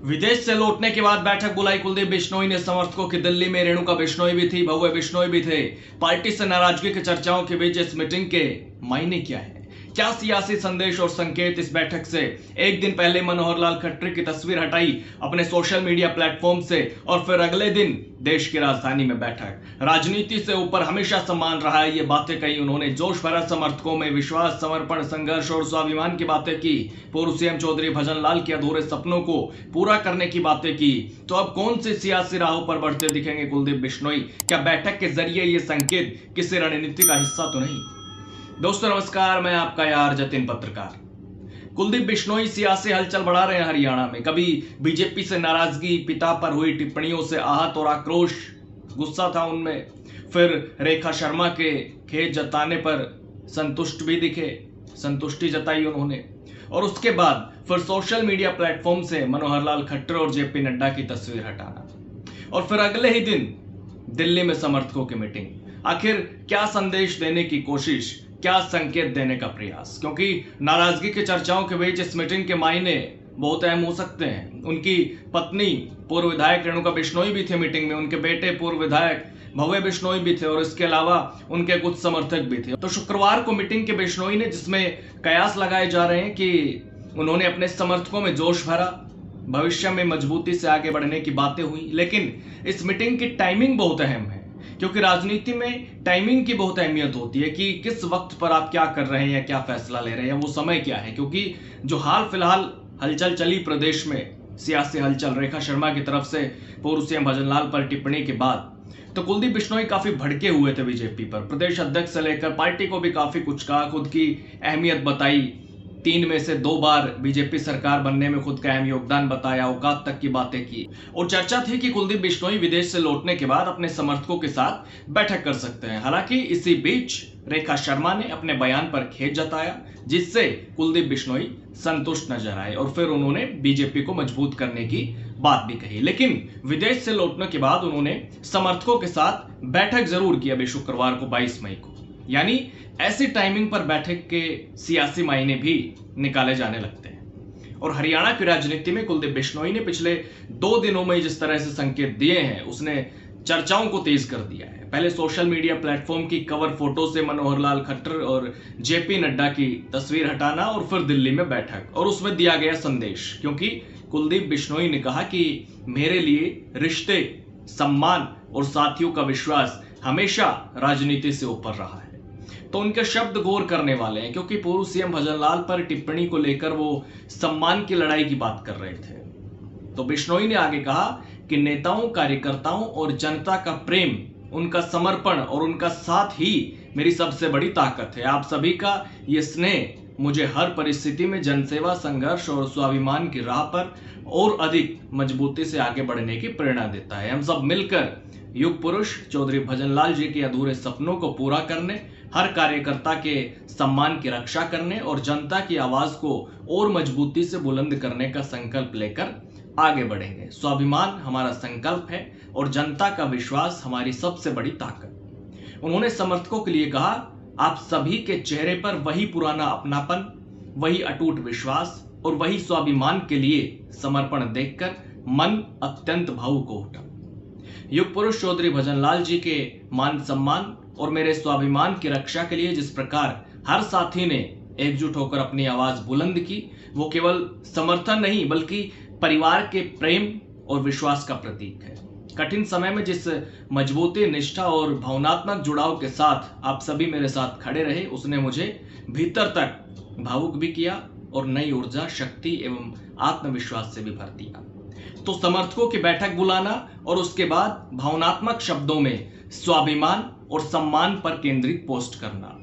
विदेश से लौटने के बाद बैठक बुलाई कुलदीप बिश्नोई ने समर्थकों की। दिल्ली में रेणुका बिश्नोई भी थी, भव्य बिश्नोई भी थे। पार्टी से नाराजगी की चर्चाओं के बीच इस मीटिंग के मायने क्या है, क्या सियासी संदेश और संकेत इस बैठक से? एक दिन पहले मनोहर लाल खट्टर की तस्वीर हटाई अपने सोशल मीडिया प्लेटफॉर्म से और फिर अगले दिन देश की राजधानी में बैठक। राजनीति से ऊपर हमेशा सम्मान रहा है, ये बातें कही उन्होंने। जोश भरा समर्थकों में विश्वास, समर्पण, संघर्ष और स्वाभिमान की बातें की। पूर्व सीएम चौधरी भजनलाल के अधूरे सपनों को पूरा करने की बातें की। तो अब कौन सी सियासी राहों पर बढ़ते दिखेंगे कुलदीप बिश्नोई? क्या बैठक के जरिए ये संकेत किसी रणनीति का हिस्सा तो नहीं? दोस्तों नमस्कार, मैं आपका यार जतिन पत्रकार। कुलदीप बिश्नोई सियासी हलचल बढ़ा रहे हैं हरियाणा में। कभी बीजेपी से नाराजगी, पिता पर हुई टिप्पणियों से आहत और आक्रोश, गुस्सा था उनमें। फिर रेखा शर्मा के खेद जताने पर संतुष्ट भी दिखे, संतुष्टि जताई उन्होंने। और उसके बाद फिर सोशल मीडिया प्लेटफॉर्म से मनोहर लाल खट्टर और जेपी नड्डा की तस्वीर हटाना, और फिर अगले ही दिन दिल्ली में समर्थकों की मीटिंग। आखिर क्या संदेश देने की कोशिश, क्या संकेत देने का प्रयास? क्योंकि नाराजगी की चर्चाओं के बीच इस मीटिंग के मायने बहुत अहम हो सकते हैं। उनकी पत्नी पूर्व विधायक रेणुका बिश्नोई भी थे मीटिंग में, उनके बेटे पूर्व विधायक भव्य बिश्नोई भी थे और इसके अलावा उनके कुछ समर्थक भी थे। तो शुक्रवार को मीटिंग के बिश्नोई ने, जिसमें कयास लगाए जा रहे हैं कि उन्होंने अपने समर्थकों में जोश भरा, भविष्य में मजबूती से आगे बढ़ने की बातें हुई। लेकिन इस मीटिंग की टाइमिंग बहुत अहम है, क्योंकि राजनीति में टाइमिंग की बहुत अहमियत होती है कि किस वक्त पर आप क्या कर रहे हैं, क्या फैसला ले रहे हैं, वो समय क्या है। क्योंकि जो हाल फिलहाल हलचल चली प्रदेश में, सियासी हलचल, रेखा शर्मा की तरफ से पूर्व सीएम भजनलाल पर टिप्पणी के बाद तो कुलदीप बिश्नोई काफी भड़के हुए थे बीजेपी पर। प्रदेश अध्यक्ष से लेकर पार्टी को भी काफी कुछ कहा, खुद की अहमियत बताई। 3 में से 2 बार बीजेपी सरकार बनने में खुद का अहम योगदान बताया, औकात तक की बातें की। और चर्चा थी कि कुलदीप बिश्नोई विदेश से लौटने के बाद अपने समर्थकों के साथ बैठक कर सकते हैं। हालांकि इसी बीच रेखा शर्मा ने अपने बयान पर खेद जताया, जिससे कुलदीप बिश्नोई संतुष्ट नजर आए और फिर उन्होंने बीजेपी को मजबूत करने की बात भी कही। लेकिन विदेश से लौटने के बाद उन्होंने समर्थकों के साथ बैठक जरूर की अभी शुक्रवार को 22 मई को। यानी ऐसी टाइमिंग पर बैठक के सियासी मायने भी निकाले जाने लगते हैं। और हरियाणा की राजनीति में कुलदीप बिश्नोई ने पिछले 2 दिनों में जिस तरह से संकेत दिए हैं, उसने चर्चाओं को तेज कर दिया है। पहले सोशल मीडिया प्लेटफॉर्म की कवर फोटो से मनोहर लाल खट्टर और जेपी नड्डा की तस्वीर हटाना, और फिर दिल्ली में बैठक, और उसमें दिया गया संदेश। क्योंकि कुलदीप बिश्नोई ने कहा कि मेरे लिए रिश्ते, सम्मान और साथियों का विश्वास हमेशा राजनीति से ऊपर रहा है। तो उनके शब्द गौर करने वाले हैं, क्योंकि पूर्व सीएम भजनलाल पर टिप्पणी को लेकर वो सम्मान की लड़ाई की बात कर रहे थे। तो बिश्नोई ने आगे कहा कि नेताओं, कार्यकर्ताओं और जनता का प्रेम, उनका समर्पण और उनका साथ ही मेरी सबसे बड़ी ताकत है। आप सभी का ये स्नेह मुझे हर परिस्थिति में जनसेवा, संघर्ष और स्वाभिमान की राह पर और अधिक मजबूती से आगे बढ़ने की प्रेरणा देता है। हम सब मिलकर युग पुरुष चौधरी भजनलाल जी के अधूरे सपनों को पूरा करने, हर कार्यकर्ता के सम्मान की रक्षा करने और जनता की आवाज को और मजबूती से बुलंद करने का संकल्प लेकर आगे बढ़ेंगे। स्वाभिमान हमारा संकल्प है और जनता का विश्वास हमारी सबसे बड़ी ताकत। उन्होंने समर्थकों के लिए कहा, आप सभी के चेहरे पर वही पुराना अपनापन, वही अटूट विश्वास और वही स्वाभिमान के लिए समर्पण देखकर मन अत्यंत भावुक हो उठा। युग पुरुष चौधरी भजनलाल जी के मान सम्मान और मेरे स्वाभिमान की रक्षा के लिए जिस प्रकार हर साथी ने एकजुट होकर अपनी आवाज बुलंद की, वो केवल समर्थन नहीं बल्कि परिवार के प्रेम और विश्वास का प्रतीक है। कठिन समय में जिस मजबूती, निष्ठा और भावनात्मक जुड़ाव के साथ आप सभी मेरे साथ खड़े रहे, उसने मुझे भीतर तक भावुक भी किया और नई ऊर्जा, शक्ति एवं आत्मविश्वास से भी भर दिया। तो समर्थकों की बैठक बुलाना और उसके बाद भावनात्मक शब्दों में स्वाभिमान और सम्मान पर केंद्रित पोस्ट करना,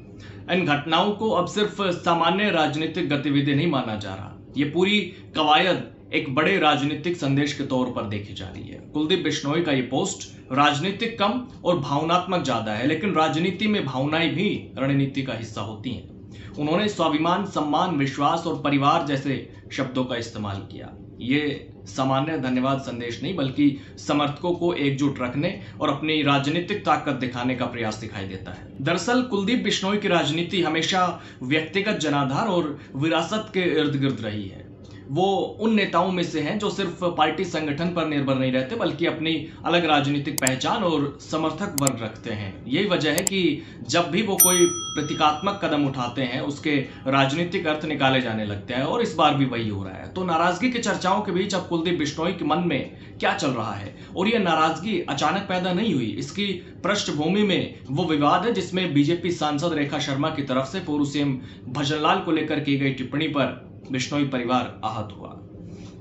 इन घटनाओं को अब सिर्फ सामान्य राजनीतिक गतिविधि नहीं माना जा रहा। ये पूरी कवायद एक बड़े राजनीतिक संदेश के तौर पर देखी जा रही है। कुलदीप बिश्नोई का ये पोस्ट राजनीतिक कम और भावनात्मक ज्यादा है, लेकिन राजनीति में भावनाएं भी रणनीति का हिस्सा होती हैं। उन्होंने स्वाभिमान, सम्मान, विश्वास और परिवार जैसे शब्दों का इस्तेमाल किया। ये सामान्य धन्यवाद संदेश नहीं बल्कि समर्थकों को एकजुट रखने और अपनी राजनीतिक ताकत दिखाने का प्रयास दिखाई देता है। दरअसल कुलदीप बिश्नोई की राजनीति हमेशा व्यक्तिगत जनाधार और विरासत के इर्द गिर्द रही है। वो उन नेताओं में से हैं जो सिर्फ पार्टी संगठन पर निर्भर नहीं रहते बल्कि अपनी अलग राजनीतिक पहचान और समर्थक वर्ग रखते हैं। यही वजह है कि जब भी वो कोई प्रतीकात्मक कदम उठाते हैं उसके राजनीतिक अर्थ निकाले जाने लगते हैं, और इस बार भी वही हो रहा है। तो नाराजगी की चर्चाओं के बीच अब कुलदीप बिश्नोई के मन में क्या चल रहा है, और ये नाराजगी अचानक पैदा नहीं हुई, इसकी पृष्ठभूमि में वो विवाद है जिसमें बीजेपी सांसद रेखा शर्मा की तरफ से पूर्व सीएम भजनलाल को लेकर की गई टिप्पणी पर बिश्नोई परिवार आहत हुआ।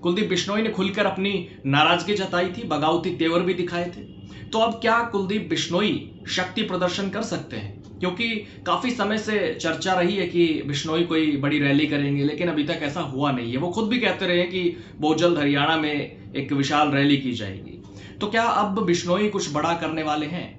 कुलदीप बिश्नोई ने खुलकर अपनी नाराजगी जताई थी, बगावती तेवर भी दिखाए थे। तो अब क्या कुलदीप बिश्नोई शक्ति प्रदर्शन कर सकते हैं? क्योंकि काफी समय से चर्चा रही है कि बिश्नोई कोई बड़ी रैली करेंगे, लेकिन अभी तक ऐसा हुआ नहीं है। वो खुद भी कहते रहे कि बहुत जल्द हरियाणा में एक विशाल रैली की जाएगी। तो क्या अब बिश्नोई कुछ बड़ा करने वाले हैं?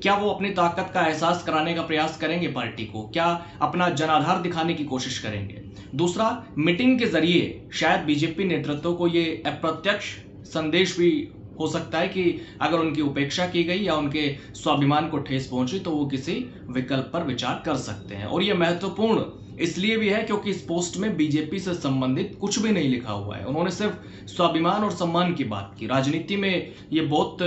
क्या वो अपनी ताकत का एहसास कराने का प्रयास करेंगे पार्टी को? क्या अपना जनाधार दिखाने की कोशिश करेंगे? दूसरा, मीटिंग के जरिए शायद बीजेपी नेतृत्व को ये अप्रत्यक्ष संदेश भी हो सकता है कि अगर उनकी उपेक्षा की गई या उनके स्वाभिमान को ठेस पहुंची तो वो किसी विकल्प पर विचार कर सकते हैं। और ये महत्वपूर्ण इसलिए भी है क्योंकि इस पोस्ट में बीजेपी से संबंधित कुछ भी नहीं लिखा हुआ है। उन्होंने सिर्फ स्वाभिमान और सम्मान की बात की। राजनीति में ये बहुत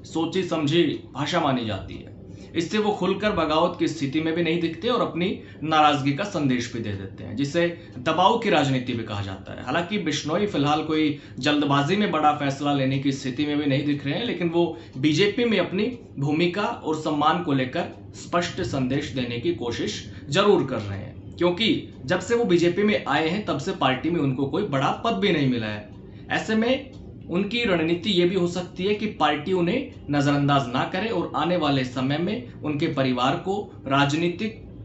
सोची समझी भाषा मानी जाती है। इससे वो खुलकर बगावत की स्थिति में भी नहीं दिखते और अपनी नाराजगी का संदेश भी दे देते हैं, जिसे दबाव की राजनीति भी कहा जाता है। हालांकि बिश्नोई फिलहाल कोई जल्दबाजी में बड़ा फैसला लेने की स्थिति में भी नहीं दिख रहे हैं, लेकिन वो बीजेपी में अपनी भूमिका और सम्मान को लेकर स्पष्ट संदेश देने की कोशिश जरूर कर रहे हैं, क्योंकि जब से वो बीजेपी में आए हैं तब से पार्टी में उनको कोई बड़ा पद भी नहीं मिला है। ऐसे में उनकी रणनीति ये भी हो सकती है कि पार्टी उन्हें नजरअंदाज ना करे और आने वाले समय में उनके परिवार को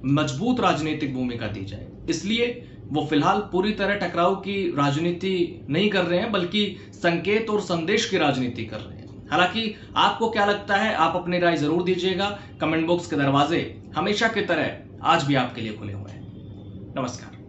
मजबूत राजनीतिक भूमिका दी जाए। इसलिए वो फिलहाल पूरी तरह टकराव की राजनीति नहीं कर रहे हैं, बल्कि संकेत और संदेश की राजनीति कर रहे हैं। हालांकि आपको क्या लगता है, आप अपनी राय जरूर दीजिएगा। कमेंट बॉक्स के दरवाजे हमेशा की तरह आज भी आपके लिए खुले हुए हैं। नमस्कार।